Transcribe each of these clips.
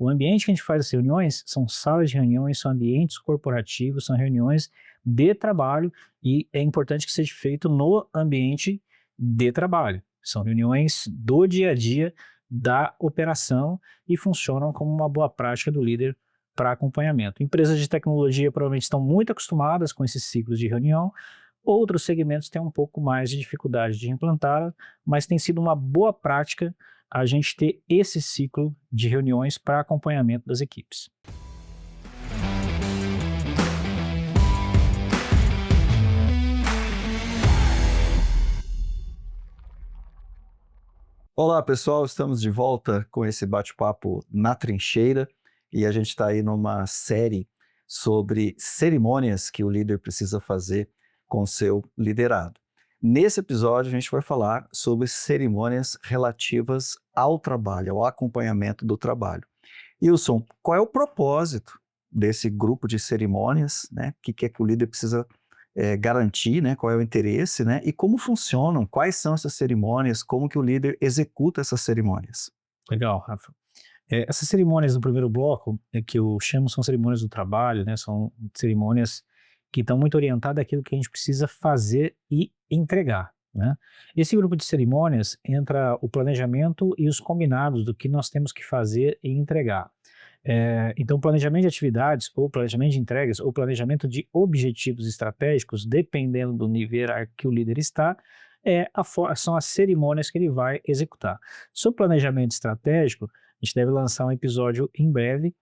O ambiente que a gente faz as reuniões são salas de reuniões, são ambientes corporativos, são reuniões de trabalho e é importante que seja feito no ambiente de trabalho. São reuniões do dia a dia da operação e funcionam como uma boa prática do líder para acompanhamento. Empresas de tecnologia provavelmente estão muito acostumadas com esses ciclos de reunião, outros segmentos têm um pouco mais de dificuldade de implantar, mas tem sido uma boa prática a gente ter esse ciclo de reuniões para acompanhamento das equipes. Olá, pessoal, estamos de volta com esse bate-papo na trincheira e a gente está aí numa série sobre cerimônias que o líder precisa fazer com o seu liderado. Nesse episódio, a gente vai falar sobre cerimônias relativas ao trabalho, ao acompanhamento do trabalho. Wilson, qual é o propósito desse grupo de cerimônias, né? O que é que o líder precisa garantir, né, qual é o interesse, né, e como funcionam, quais são essas cerimônias, como que o líder executa essas cerimônias. Legal, Rafa. Essas cerimônias do primeiro bloco, que eu chamo são cerimônias do trabalho, né, são cerimônias que estão muito orientadas àquilo que a gente precisa fazer e entregar, né? Esse grupo de cerimônias entra o planejamento e os combinados do que nós temos que fazer e entregar. Então, planejamento de atividades, ou planejamento de entregas, ou planejamento de objetivos estratégicos, dependendo do nível que o líder está, são as cerimônias que ele vai executar. Sobre planejamento estratégico, a gente deve lançar um episódio em breve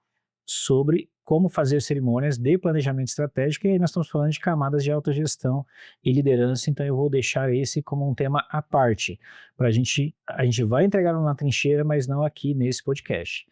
sobre como fazer cerimônias de planejamento estratégico, e aí nós estamos falando de camadas de autogestão e liderança, então eu vou deixar esse como um tema à parte, a gente vai entregar na trincheira, mas não aqui nesse podcast.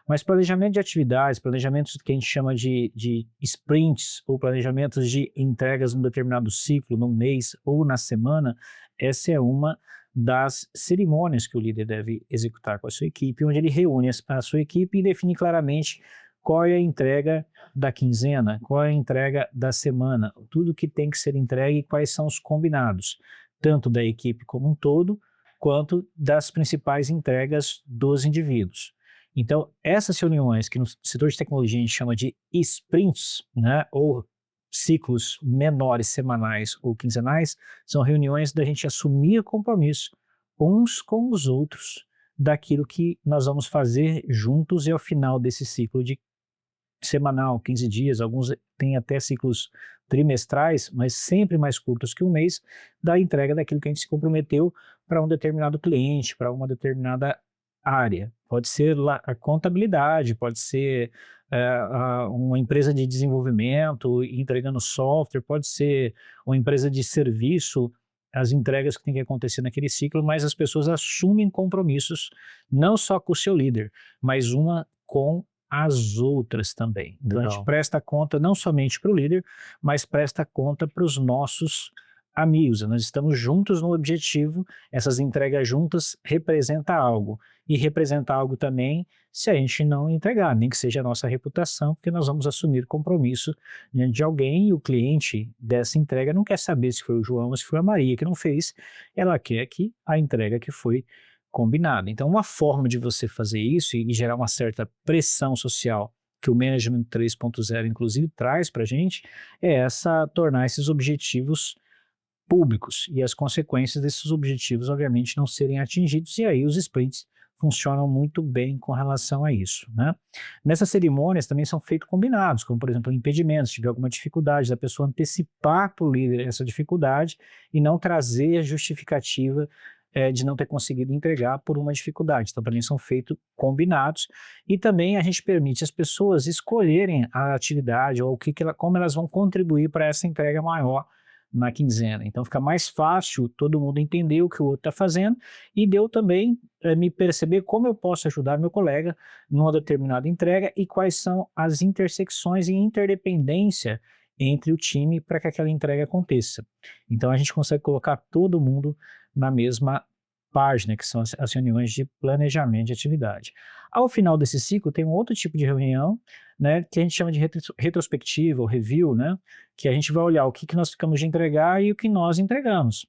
Mas planejamento de atividades, planejamentos que a gente chama de sprints, ou planejamentos de entregas num determinado ciclo, num mês ou na semana, essa é uma das cerimônias que o líder deve executar com a sua equipe, onde ele reúne a sua equipe e define claramente qual é a entrega da quinzena, qual é a entrega da semana, tudo que tem que ser entregue e quais são os combinados, tanto da equipe como um todo, quanto das principais entregas dos indivíduos. Então, essas reuniões, que no setor de tecnologia a gente chama de sprints, né, ou ciclos menores, semanais ou quinzenais, são reuniões da gente assumir compromisso uns com os outros daquilo que nós vamos fazer juntos, e ao final desse ciclo de semanal, 15 dias, alguns têm até ciclos trimestrais, mas sempre mais curtos que um mês, da entrega daquilo que a gente se comprometeu para um determinado cliente, para uma determinada área. Pode ser a contabilidade, pode ser uma empresa de desenvolvimento entregando software, pode ser uma empresa de serviço, as entregas que tem que acontecer naquele ciclo, mas as pessoas assumem compromissos não só com o seu líder, mas uma com as outras também. Então a gente presta conta não somente para o líder, mas presta conta para os nossos amigos. Nós estamos juntos no objetivo, essas entregas juntas representam algo. E representa algo também se a gente não entregar, nem que seja a nossa reputação, porque nós vamos assumir compromisso diante de alguém, e o cliente dessa entrega não quer saber se foi o João ou se foi a Maria que não fez, ela quer que a entrega que foi combinada. Então, uma forma de você fazer isso e gerar uma certa pressão social, que o Management 3.0 inclusive traz para a gente, é tornar esses objetivos públicos e as consequências desses objetivos, obviamente, não serem atingidos, e aí os sprints funcionam muito bem com relação a isso, né? Nessas cerimônias também são feitos combinados, como por exemplo impedimentos, se tiver alguma dificuldade, da pessoa antecipar para o líder essa dificuldade e não trazer a justificativa de não ter conseguido entregar por uma dificuldade. Então também são feitos combinados, e também a gente permite as pessoas escolherem a atividade ou como elas vão contribuir para essa entrega maior na quinzena. Então fica mais fácil todo mundo entender o que o outro está fazendo, e de eu também me perceber como eu posso ajudar meu colega numa determinada entrega e quais são as intersecções e interdependência entre o time para que aquela entrega aconteça. Então a gente consegue colocar todo mundo na mesma página, que são as reuniões de planejamento de atividade. Ao final desse ciclo tem um outro tipo de reunião, né, que a gente chama de retrospectiva ou review, né, que a gente vai olhar o que nós ficamos de entregar e o que nós entregamos.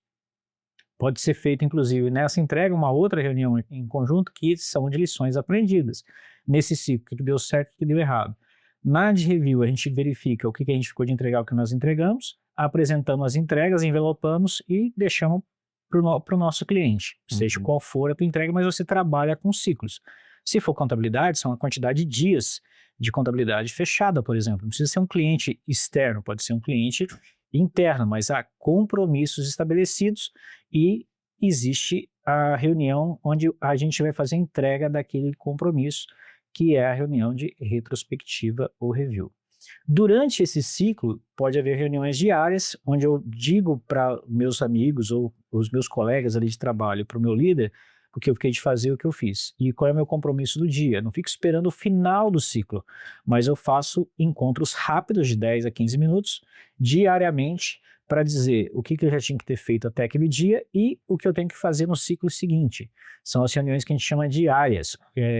Pode ser feito, inclusive, nessa entrega, uma outra reunião em conjunto que são de lições aprendidas. Nesse ciclo, o que deu certo e o que deu errado. Na de review, a gente verifica o que a gente ficou de entregar, o que nós entregamos, apresentamos as entregas, envelopamos e deixamos para o nosso cliente, seja qual for a tua entrega, mas você trabalha com ciclos. Se for contabilidade, são a quantidade de dias de contabilidade fechada, por exemplo. Não precisa ser um cliente externo, pode ser um cliente interno, mas há compromissos estabelecidos e existe a reunião onde a gente vai fazer a entrega daquele compromisso, que é a reunião de retrospectiva ou review. Durante esse ciclo, pode haver reuniões diárias, onde eu digo para meus amigos ou os meus colegas ali de trabalho, para o meu líder, o que eu fiquei de fazer, o que eu fiz. E qual é o meu compromisso do dia. Não fico esperando o final do ciclo, mas eu faço encontros rápidos de 10 a 15 minutos, diariamente, para dizer o que eu já tinha que ter feito até aquele dia e o que eu tenho que fazer no ciclo seguinte. São as reuniões que a gente chama diárias,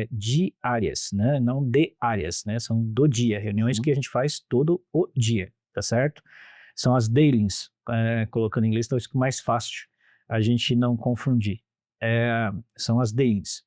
diárias, né? Não diárias, né? São do dia, reuniões que a gente faz todo o dia, tá certo? São as dailies, colocando em inglês, talvez fique mais fácil a gente não confundir. São as dailies.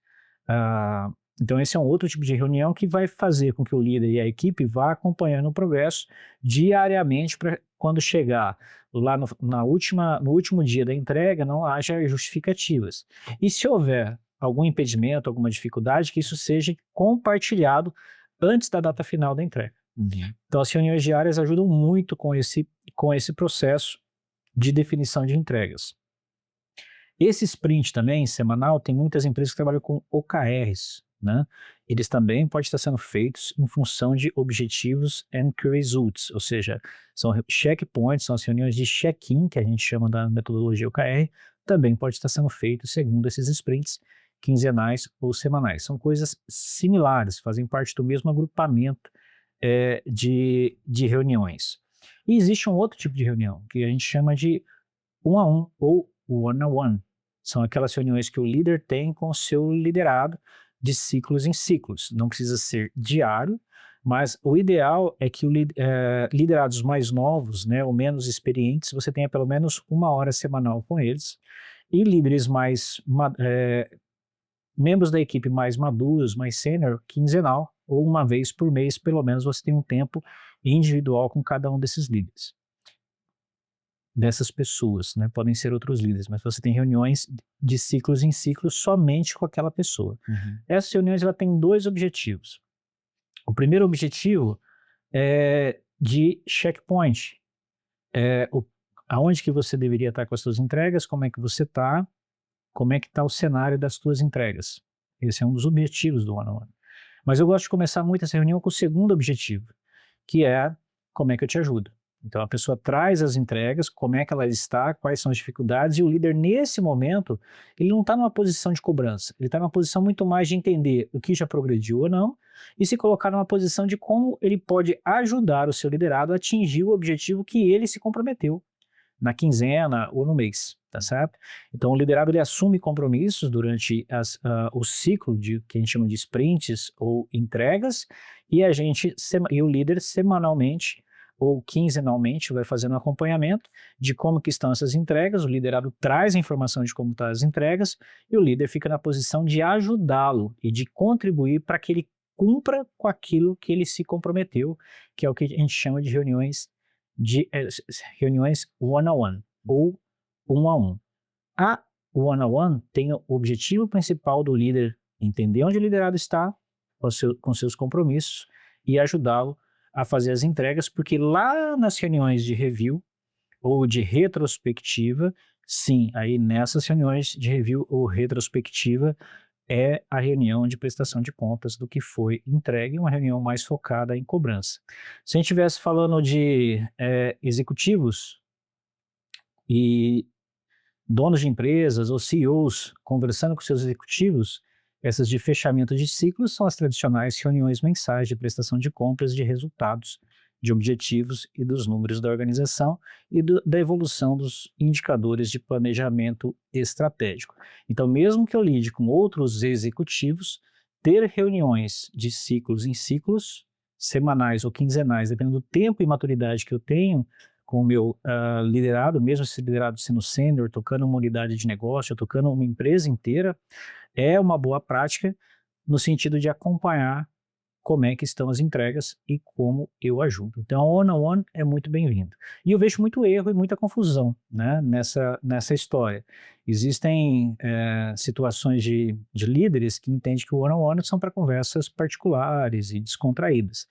Então esse é um outro tipo de reunião que vai fazer com que o líder e a equipe vá acompanhando o progresso diariamente para quando chegar lá no último dia da entrega não haja justificativas. E se houver algum impedimento, alguma dificuldade, que isso seja compartilhado antes da data final da entrega. Então as reuniões diárias ajudam muito com esse processo de definição de entregas. Esse sprint também, semanal, tem muitas empresas que trabalham com OKRs, né? Eles também podem estar sendo feitos em função de objetivos and key results, ou seja, são checkpoints, são as reuniões de check-in, que a gente chama da metodologia OKR, também pode estar sendo feito segundo esses sprints quinzenais ou semanais. São coisas similares, fazem parte do mesmo agrupamento de reuniões. E existe um outro tipo de reunião, que a gente chama de um-a-um ou one-on-one. São aquelas reuniões que o líder tem com o seu liderado de ciclos em ciclos. Não precisa ser diário, mas o ideal é que liderados mais novos, né, ou menos experientes, você tenha pelo menos 1 hora semanal com eles. E líderes membros da equipe mais maduros, mais sênior, quinzenal, ou uma vez por mês, pelo menos você tem um tempo individual com cada um desses líderes. Dessas pessoas, né? Podem ser outros líderes, mas você tem reuniões de ciclos em ciclos somente com aquela pessoa. Essas reuniões ela tem 2 objetivos. O primeiro objetivo é de checkpoint, aonde que você deveria estar com as suas entregas, como é que você está, como é que está o cenário das suas entregas. Esse é um dos objetivos do one-on-one. Mas eu gosto de começar muito essa reunião com o segundo objetivo, que é como é que eu te ajudo. Então a pessoa traz as entregas, como é que ela está, quais são as dificuldades, e o líder nesse momento, ele não está numa posição de cobrança, ele está numa posição muito mais de entender o que já progrediu ou não, e se colocar numa posição de como ele pode ajudar o seu liderado a atingir o objetivo que ele se comprometeu na quinzena ou no mês, tá certo? Então o liderado ele assume compromissos durante o ciclo que a gente chama de sprints ou entregas, e o líder semanalmente ou quinzenalmente vai fazendo um acompanhamento de como que estão essas entregas, o liderado traz a informação de como estão as entregas e o líder fica na posição de ajudá-lo e de contribuir para que ele cumpra com aquilo que ele se comprometeu, que é o que a gente chama de reuniões one-on-one ou um-a-um. A one-on-one tem o objetivo principal do líder entender onde o liderado está com seus compromissos e ajudá-lo a fazer as entregas, porque lá nas reuniões de review ou de retrospectiva, sim, aí nessas reuniões de review ou retrospectiva é a reunião de prestação de contas do que foi entregue, uma reunião mais focada em cobrança. Se a gente estivesse falando de executivos e donos de empresas ou CEOs conversando com seus executivos, essas de fechamento de ciclos são as tradicionais reuniões mensais de prestação de contas de resultados, de objetivos e dos números da organização e da evolução dos indicadores de planejamento estratégico. Então, mesmo que eu lide com outros executivos, ter reuniões de ciclos em ciclos, semanais ou quinzenais, dependendo do tempo e maturidade que eu tenho, com o meu liderado, mesmo esse liderado sendo sênior, tocando uma unidade de negócio, tocando uma empresa inteira, é uma boa prática no sentido de acompanhar como é que estão as entregas e como eu ajudo. Então, a one-on-one é muito bem-vindo. E eu vejo muito erro e muita confusão, né, nessa história. Existem situações de líderes que entendem que o one-on-one são para conversas particulares e descontraídas.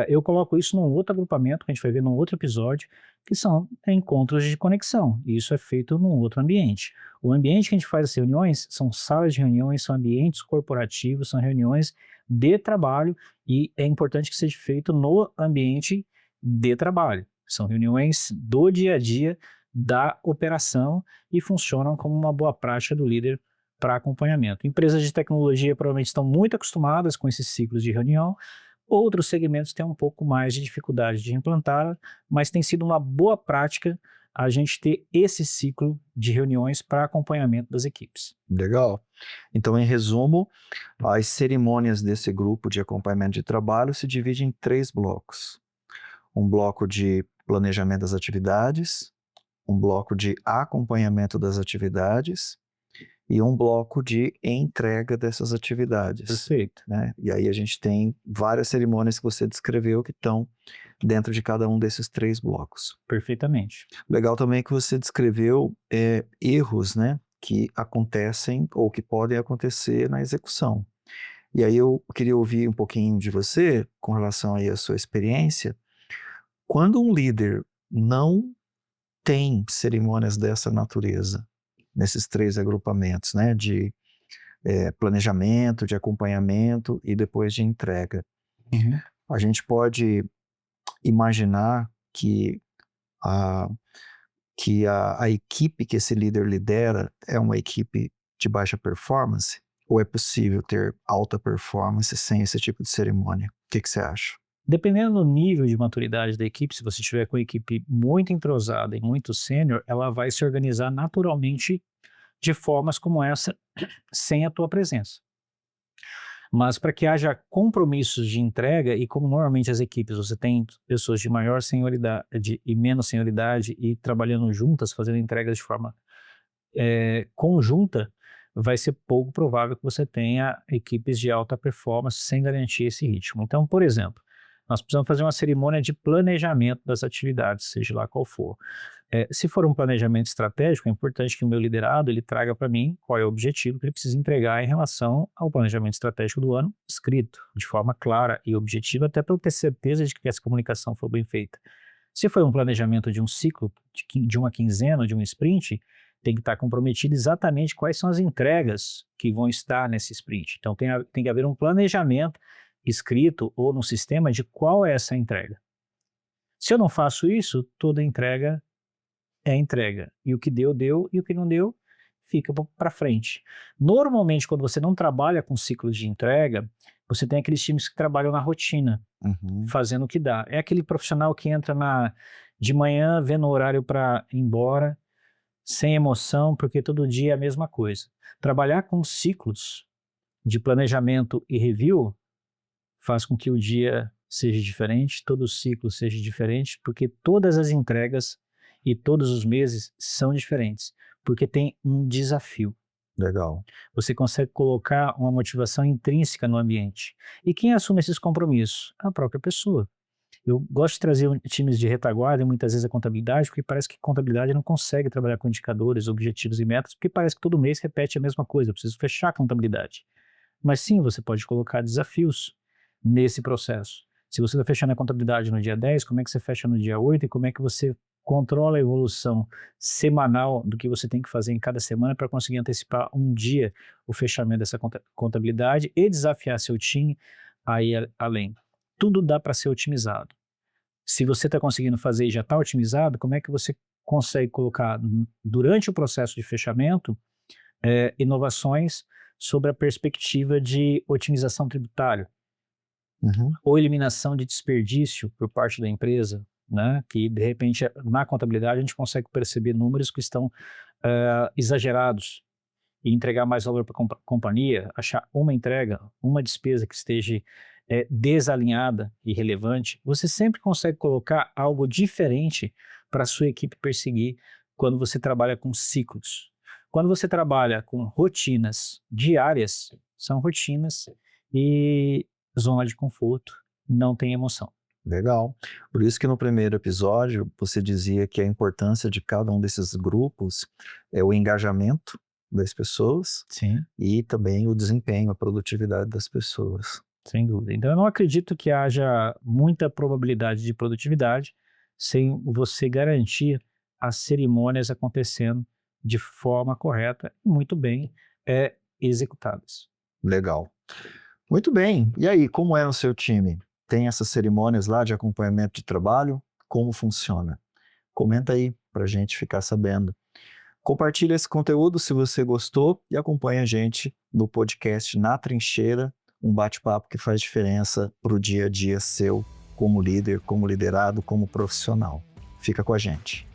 Eu coloco isso num outro agrupamento, que a gente vai ver num outro episódio, que são encontros de conexão. E isso é feito num outro ambiente. O ambiente que a gente faz as reuniões são salas de reuniões, são ambientes corporativos, são reuniões de trabalho e é importante que seja feito no ambiente de trabalho. São reuniões do dia a dia da operação e funcionam como uma boa prática do líder para acompanhamento. Empresas de tecnologia provavelmente estão muito acostumadas com esses ciclos de reunião. Outros segmentos têm um pouco mais de dificuldade de implantar, mas tem sido uma boa prática a gente ter esse ciclo de reuniões para acompanhamento das equipes. Legal. Então, em resumo, as cerimônias desse grupo de acompanhamento de trabalho se dividem em 3 blocos. Um bloco de planejamento das atividades, um bloco de acompanhamento das atividades e um bloco de entrega dessas atividades. Perfeito. Né? E aí a gente tem várias cerimônias que você descreveu que estão dentro de cada um desses 3 blocos. Perfeitamente. Legal também que você descreveu erros, né, que acontecem ou que podem acontecer na execução. E aí eu queria ouvir um pouquinho de você com relação aí à sua experiência. Quando um líder não tem cerimônias dessa natureza, nesses 3 agrupamentos, né, de planejamento, de acompanhamento e depois de entrega, Uhum. a gente pode imaginar que a a equipe que esse líder lidera é uma equipe de baixa performance? Ou é possível ter alta performance sem esse tipo de cerimônia? O que você acha? Dependendo do nível de maturidade da equipe, se você tiver com a equipe muito entrosada e muito sênior, ela vai se organizar naturalmente de formas como essa, sem a tua presença. Mas para que haja compromissos de entrega, e como normalmente as equipes, você tem pessoas de maior senioridade e menos senioridade e trabalhando juntas, fazendo entregas de forma conjunta, vai ser pouco provável que você tenha equipes de alta performance sem garantir esse ritmo. Então, por exemplo, nós precisamos fazer uma cerimônia de planejamento das atividades, seja lá qual for. Se for um planejamento estratégico, é importante que o meu liderado ele traga para mim qual é o objetivo que ele precisa entregar em relação ao planejamento estratégico do ano, escrito de forma clara e objetiva, até para eu ter certeza de que essa comunicação foi bem feita. Se for um planejamento de um ciclo, de uma quinzena, de um sprint, tem que estar comprometido exatamente quais são as entregas que vão estar nesse sprint. Então tem que haver um planejamento escrito ou no sistema de qual é essa entrega. Se eu não faço isso, toda entrega é entrega. E o que deu, deu, e o que não deu, fica para frente. Normalmente, quando você não trabalha com ciclos de entrega, você tem aqueles times que trabalham na rotina, Uhum. fazendo o que dá. É aquele profissional que entra de manhã, vendo o horário para ir embora, sem emoção, porque todo dia é a mesma coisa. Trabalhar com ciclos de planejamento e review faz com que o dia seja diferente, todo o ciclo seja diferente, porque todas as entregas e todos os meses são diferentes, porque tem um desafio. Legal. Você consegue colocar uma motivação intrínseca no ambiente. E quem assume esses compromissos? A própria pessoa. Eu gosto de trazer times de retaguarda e muitas vezes a contabilidade, porque parece que contabilidade não consegue trabalhar com indicadores, objetivos e metas, porque parece que todo mês repete a mesma coisa, eu preciso fechar a contabilidade. Mas sim, você pode colocar desafios nesse processo. Se você está fechando a contabilidade no dia 10, como é que você fecha no dia 8 e como é que você controla a evolução semanal do que você tem que fazer em cada semana para conseguir antecipar um dia o fechamento dessa contabilidade e desafiar seu time a ir além. Tudo dá para ser otimizado. Se você está conseguindo fazer e já está otimizado, como é que você consegue colocar durante o processo de fechamento inovações sobre a perspectiva de otimização tributária Uhum. ou eliminação de desperdício por parte da empresa, né? Que de repente na contabilidade a gente consegue perceber números que estão exagerados e entregar mais valor para a companhia, achar uma entrega, uma despesa que esteja desalinhada e relevante, você sempre consegue colocar algo diferente para a sua equipe perseguir quando você trabalha com ciclos. Quando você trabalha com rotinas diárias, são rotinas e zona de conforto, não tem emoção. Legal. Por isso que no primeiro episódio você dizia que a importância de cada um desses grupos é o engajamento das pessoas Sim. e também o desempenho, a produtividade das pessoas. Sem dúvida. Então, eu não acredito que haja muita probabilidade de produtividade sem você garantir as cerimônias acontecendo de forma correta e muito bem executadas. Legal. Muito bem. E aí, como é no seu time? Tem essas cerimônias lá de acompanhamento de trabalho? Como funciona? Comenta aí para a gente ficar sabendo. Compartilha esse conteúdo se você gostou e acompanha a gente no podcast Na Trincheira, um bate-papo que faz diferença para o dia a dia seu como líder, como liderado, como profissional. Fica com a gente.